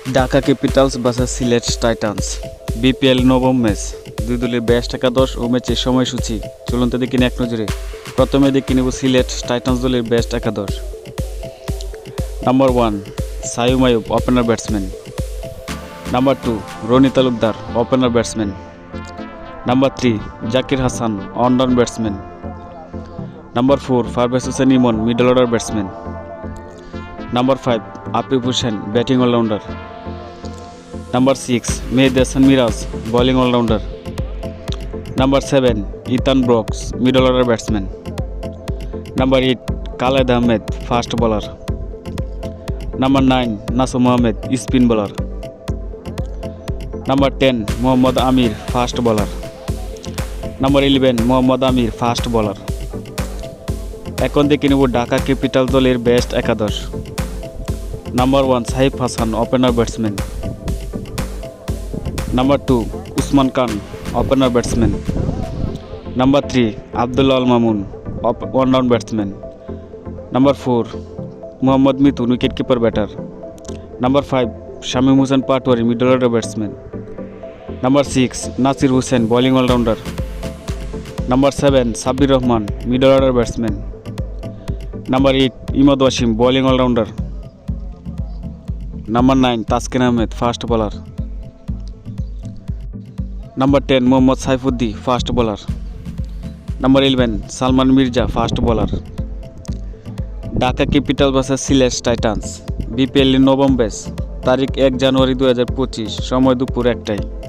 Dhaka Capitals versus Sylhet Titans BPL নবম match. দুই দলের বেস্ট একাদশ ও ম্যাচের সময়সূচি চলুন তো দেখি এক নজরে। প্রথমে দেখে নেব সিলেট টাইটান্স দলের বেস্ট একাদশ। Number 1 Saim Ayub, opener batsman. Number 2 Rony Talukdar, opener batsman. Number 3 Zakir Hasan, on down batsman. Number 4 Parvez Hossain Emon, middle order batsman. Number 5 Afif Hossain, batting allrounder. Number 6 Mehedi Hasan Miraz, bowling allrounder. Number 7 Ethan Brooks, middle order batsman. Number 8 Khaled Ahmed, fast bowler. Number 9 Nasum Ahmed, spin bowler. Number 10 Mohammad Amir, fast bowler. Number 11 Mohammad Amir, fast bowler. এখন দেখে নেব Dhaka capital দলের best একাদশ। Number 1 Saif Hasan, opener batsman. Number 2 Usman Khan, opener batsman. Number 3 Abdullah Al Mamun, on down batsman. Number 4 Mohammad Mithun, wicket keeper batter. Number 5 Shamim Hossain Patwari, middle order batsman. Number 6 Nasir Hossain, bowling allrounder. Number 7 Sabbir Rahman, middle order batsman. Number 8 Imad Wasim, bowling allrounder. Number 9 Taskin Ahmed, fast bowler. Number 10 Mohammad Saifuddin, fast bowler. Number 11 Salman Mirza, fast bowler. Dhaka capital versus Sylhet Titans BPL নবম match, তারিখ 1 জানুয়ারি 2025, সময় দুপুর 1টায়।